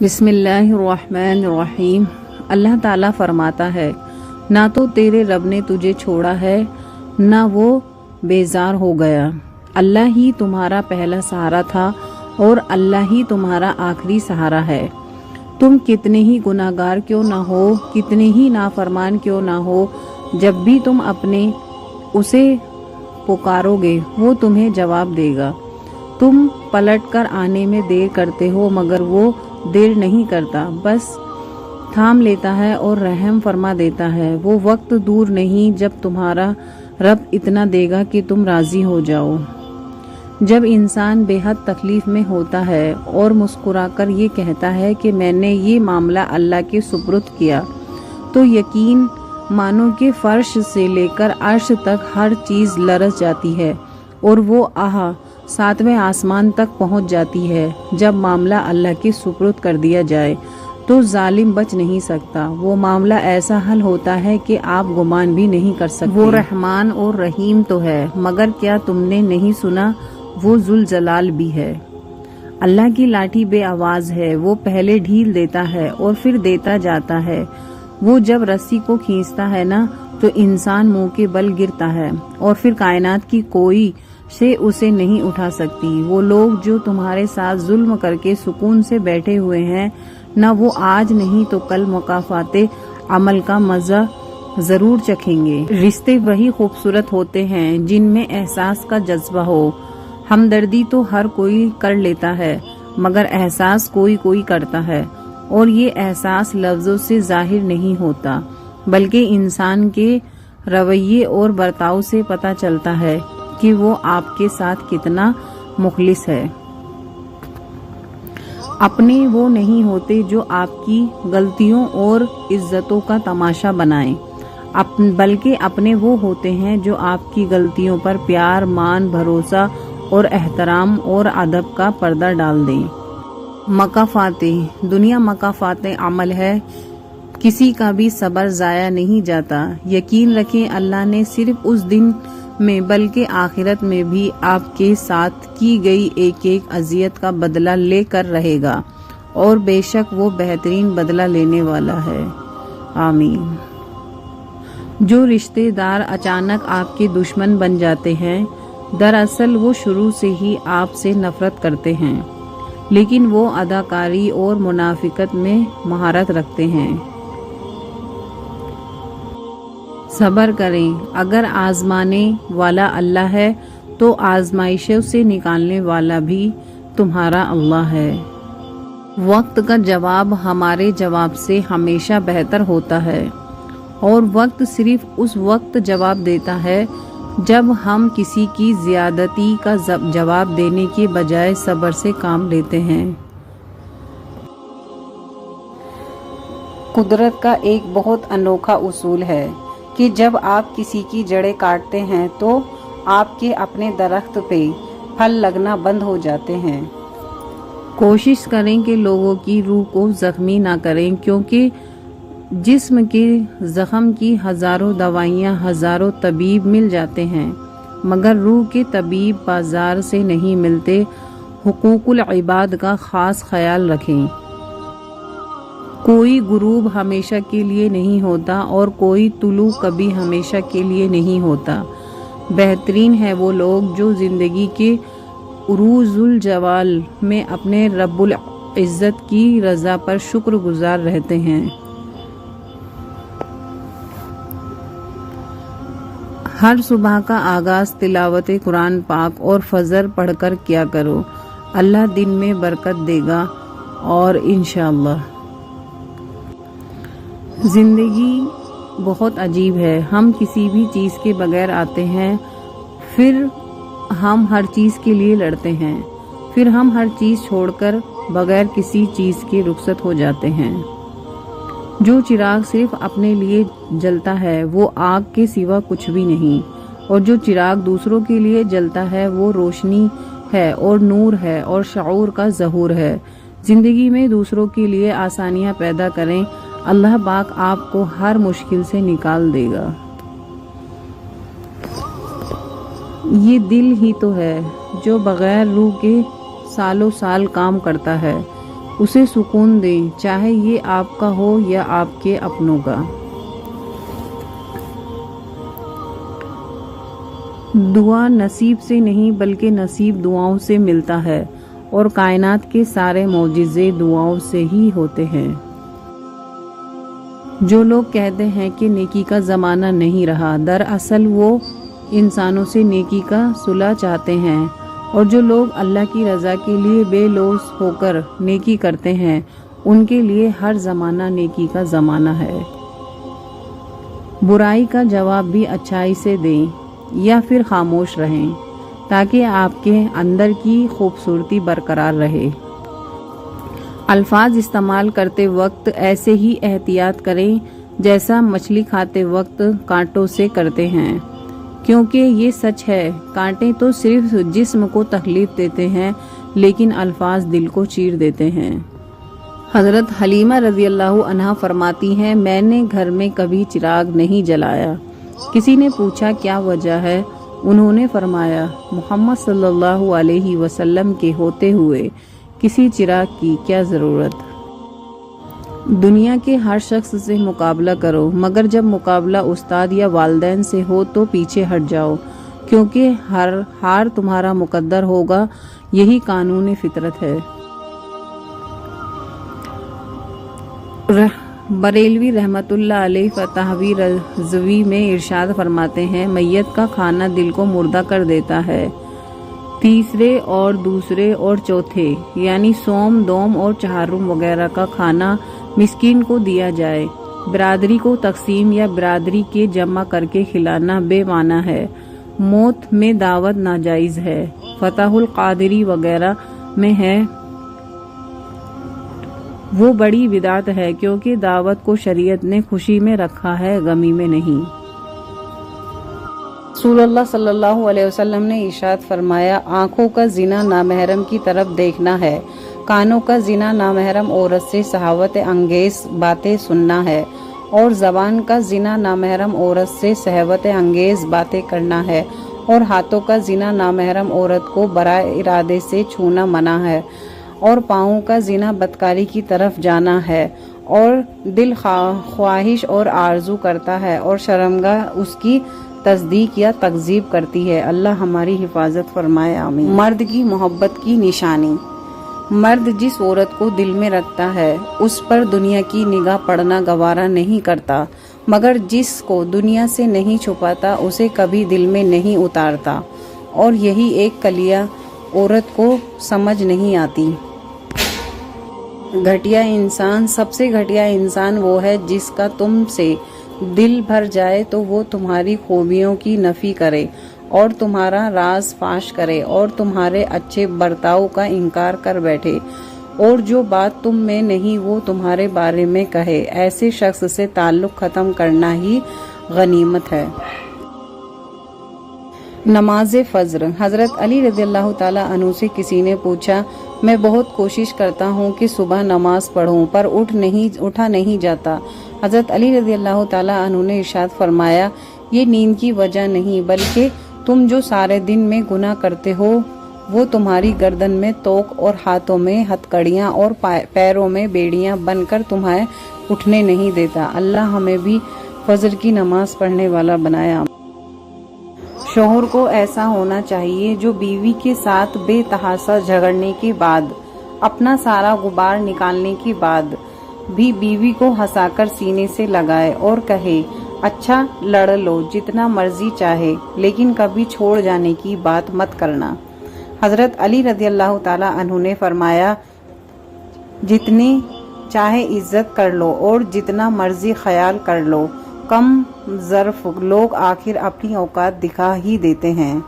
بسم اللہ الرحمن الرحیم۔ اللہ تعالیٰ فرماتا ہے، نہ تو تیرے رب نے تجھے چھوڑا ہے نہ وہ بیزار ہو گیا۔ اللہ ہی تمہارا پہلا سہارا تھا اور اللہ ہی تمہارا آخری سہارا ہے۔ تم کتنے ہی گناہگار کیوں نہ ہو، کتنے ہی نافرمان کیوں نہ ہو، جب بھی تم اپنے اسے پکارو گے وہ تمہیں جواب دے گا۔ تم پلٹ کر آنے میں دیر کرتے ہو مگر وہ دیر نہیں کرتا، بس تھام لیتا ہے اور رحم فرما دیتا ہے۔ وہ وقت دور نہیں جب تمہارا رب اتنا دے گا کہ تم راضی ہو جاؤ۔ جب انسان بے حد تکلیف میں ہوتا ہے اور مسکرا کر یہ کہتا ہے کہ میں نے یہ معاملہ اللہ کے سپرد کیا، تو یقین مانو کہ فرش سے لے کر عرش تک ہر چیز لرز جاتی ہے اور وہ ساتویں آسمان تک پہنچ جاتی ہے۔ جب معاملہ اللہ کے سپرد کر دیا جائے تو ظالم بچ نہیں سکتا۔ وہ معاملہ ایسا حل ہوتا ہے کہ آپ گمان بھی نہیں کر سکتے۔ وہ رحمان اور رحیم تو ہے، مگر کیا تم نے نہیں سنا وہ ذوالجلال بھی ہے۔ اللہ کی لاٹھی بے آواز ہے، وہ پہلے ڈھیل دیتا ہے اور پھر دیتا جاتا ہے۔ وہ جب رسی کو کھینچتا ہے نا تو انسان منہ کے بل گرتا ہے اور پھر کائنات کی کوئی سے اسے نہیں اٹھا سکتی۔ وہ لوگ جو تمہارے ساتھ ظلم کر کے سکون سے بیٹھے ہوئے ہیں، نہ وہ آج نہیں تو کل مکافات عمل کا مزہ ضرور چکھیں گے۔ رشتے وہی خوبصورت ہوتے ہیں جن میں احساس کا جذبہ ہو۔ ہمدردی تو ہر کوئی کر لیتا ہے مگر احساس کوئی کوئی کرتا ہے، اور یہ احساس لفظوں سے ظاہر نہیں ہوتا بلکہ انسان کے رویے اور برتاؤ سے پتہ چلتا ہے کہ وہ آپ کے ساتھ کتنا مخلص ہے۔ اپنے وہ نہیں ہوتے جو آپ کی غلطیوں اور عزتوں کا تماشا بنائیں، بلکہ اپنے وہ ہوتے ہیں جو آپ کی غلطیوں پر پیار، مان، بھروسہ اور احترام اور ادب کا پردہ ڈال دیں۔ مکافاتیں دنیا مکافات عمل ہے، کسی کا بھی صبر ضائع نہیں جاتا۔ یقین رکھیں اللہ نے صرف اس دن میں بلکہ آخرت میں بھی آپ کے ساتھ کی گئی ایک ایک اذیت کا بدلہ لے کر رہے گا، اور بے شک وہ بہترین بدلہ لینے والا ہے۔ آمین۔ جو رشتے دار اچانک آپ کے دشمن بن جاتے ہیں، دراصل وہ شروع سے ہی آپ سے نفرت کرتے ہیں، لیکن وہ اداکاری اور منافقت میں مہارت رکھتے ہیں۔ صبر کریں، اگر آزمانے والا اللہ ہے تو آزمائشوں سے نکالنے والا بھی تمہارا اللہ ہے۔ وقت کا جواب ہمارے جواب سے ہمیشہ بہتر ہوتا ہے، اور وقت صرف اس وقت جواب دیتا ہے جب ہم کسی کی زیادتی کا جواب دینے کے بجائے صبر سے کام لیتے ہیں۔ قدرت کا ایک بہت انوکھا اصول ہے کہ جب آپ کسی کی جڑیں کاٹتے ہیں تو آپ کے اپنے درخت پہ پھل لگنا بند ہو جاتے ہیں۔ کوشش کریں کہ لوگوں کی روح کو زخمی نہ کریں، کیونکہ جسم کے زخم کی ہزاروں دوائیاں، ہزاروں طبیب مل جاتے ہیں مگر روح کے طبیب بازار سے نہیں ملتے۔ حقوق العباد کا خاص خیال رکھیں۔ کوئی غروب ہمیشہ کے لیے نہیں ہوتا اور کوئی طلوع کبھی ہمیشہ کے لیے نہیں ہوتا۔ بہترین ہے وہ لوگ جو زندگی کے عروج الجوال میں اپنے رب العزت کی رضا پر شکر گزار رہتے ہیں۔ ہر صبح کا آغاز تلاوت قرآن پاک اور فجر پڑھ کر کیا کرو، اللہ دن میں برکت دے گا اور انشاءاللہ۔ زندگی بہت عجیب ہے، ہم کسی بھی چیز کے بغیر آتے ہیں، پھر ہم ہر چیز کے لیے لڑتے ہیں، پھر ہم ہر چیز چھوڑ کر بغیر کسی چیز کے رخصت ہو جاتے ہیں۔ جو چراغ صرف اپنے لیے جلتا ہے وہ آگ کے سوا کچھ بھی نہیں، اور جو چراغ دوسروں کے لیے جلتا ہے وہ روشنی ہے اور نور ہے اور شعور کا ظہور ہے۔ زندگی میں دوسروں کے لیے آسانیاں پیدا کریں، اللہ پاک آپ کو ہر مشکل سے نکال دے گا۔ یہ دل ہی تو ہے جو بغیر روح کے سالوں سال کام کرتا ہے، اسے سکون دیں، چاہے یہ آپ کا ہو یا آپ کے اپنوں کا۔ دعا نصیب سے نہیں بلکہ نصیب دعاؤں سے ملتا ہے، اور کائنات کے سارے معجزے دعاؤں سے ہی ہوتے ہیں۔ جو لوگ کہتے ہیں کہ نیکی کا زمانہ نہیں رہا، دراصل وہ انسانوں سے نیکی کا صلح چاہتے ہیں، اور جو لوگ اللہ کی رضا کے لیے بے لوث ہو کر نیکی کرتے ہیں، ان کے لیے ہر زمانہ نیکی کا زمانہ ہے۔ برائی کا جواب بھی اچھائی سے دیں یا پھر خاموش رہیں، تاکہ آپ کے اندر کی خوبصورتی برقرار رہے۔ الفاظ استعمال کرتے وقت ایسے ہی احتیاط کریں جیسا مچھلی کھاتے وقت کانٹوں سے کرتے ہیں، کیونکہ یہ سچ ہے، کانٹے تو صرف جسم کو تکلیف دیتے ہیں لیکن الفاظ دل کو چیر دیتے ہیں۔ حضرت حلیمہ رضی اللہ عنہا فرماتی ہیں، میں نے گھر میں کبھی چراغ نہیں جلایا۔ کسی نے پوچھا کیا وجہ ہے؟ انہوں نے فرمایا، محمد صلی اللہ علیہ وسلم کے ہوتے ہوئے کسی چراغ کی کیا ضرورت؟ دنیا کے ہر شخص سے مقابلہ کرو، مگر جب مقابلہ استاد یا والدین سے ہو تو پیچھے ہٹ جاؤ، کیونکہ ہر ہار تمہارا مقدر ہوگا، یہی قانون فطرت ہے۔ بریلوی رحمت اللہ علیہ فتحوی رضوی میں ارشاد فرماتے ہیں، میت کا کھانا دل کو مردہ کر دیتا ہے۔ تیسرے اور دوسرے اور چوتھے یعنی سوم، دوم اور چہارم وغیرہ کا کھانا مسکین کو دیا جائے۔ برادری کو تقسیم یا برادری کے جمع کر کے کھلانا بے معنی ہے۔ موت میں دعوت ناجائز ہے۔ فتح القادری وغیرہ میں ہے وہ بڑی بدعت ہے، کیونکہ دعوت کو شریعت نے خوشی میں رکھا ہے، غمی میں نہیں۔ رسول اللہ صلی اللہ علیہ وسلم نے ارشاد فرمایا، آنکھوں کا زنا نامحرم کی طرف دیکھنا ہے، کانوں کا زنا نامحرم عورت سے شہوت انگیز باتیں سننا ہے، اور زبان کا زنا نامحرم عورت سے شہوت انگیز باتیں کرنا ہے، اور ہاتھوں کا زنا نامحرم عورت کو برائے ارادے سے چھونا منع ہے، اور پاؤں کا زنا بدکاری کی طرف جانا ہے، اور دل خواہش اور آرزو کرتا ہے، اور شرمگاہ اس کی تصدیق یا تکذیب کرتی ہے۔ اللہ ہماری حفاظت فرمائے، آمین۔ مرد کی محبت کی نشانی۔ مرد جس عورت کو دل میں رکھتا ہے اس پر دنیا کی نگاہ پڑنا گوارا نہیں کرتا، مگر جس کو دنیا سے نہیں چھپاتا اسے کبھی دل میں نہیں اتارتا، اور یہی ایک کلیہ عورت کو سمجھ نہیں آتی۔ گھٹیا انسان، سب سے گھٹیا انسان وہ ہے جس کا تم سے دل بھر جائے تو وہ تمہاری خوبیوں کی نفی کرے اور تمہارا راز فاش کرے اور تمہارے اچھے برتاؤ کا انکار کر بیٹھے، اور جو بات تم میں نہیں وہ تمہارے بارے میں کہے۔ ایسے شخص سے تعلق ختم کرنا ہی غنیمت ہے۔ نماز فجر۔ حضرت علی رضی اللہ تعالیٰ عنہ سے کسی نے پوچھا، میں بہت کوشش کرتا ہوں کہ صبح نماز پڑھوں پر اٹھا نہیں جاتا۔ حضرت علی رضی اللہ تعالیٰ عنہ نے ارشاد فرمایا، یہ نیند کی وجہ نہیں بلکہ تم جو سارے دن میں گناہ کرتے ہو وہ تمہاری گردن میں توق اور ہاتھوں میں ہتھکڑیاں اور پیروں میں بیڑیاں بن کر تمہیں اٹھنے نہیں دیتا۔ اللہ ہمیں بھی فجر کی نماز پڑھنے والا بنایا۔ شوہر کو ایسا ہونا چاہیے جو بیوی کے ساتھ بے تحاشا جھگڑنے کے بعد، اپنا سارا غبار نکالنے کے بعد بھی بیوی کو ہنسا کر سینے سے لگائے اور کہے، اچھا لڑ لو جتنا مرضی چاہے لیکن کبھی چھوڑ جانے کی بات مت کرنا۔ حضرت علی رضی اللہ تعالیٰ عنہ نے فرمایا، جتنی چاہے عزت کر لو اور جتنا مرضی خیال کر لو، کم ظرف لوگ آخر اپنی اوقات دکھا ہی دیتے ہیں۔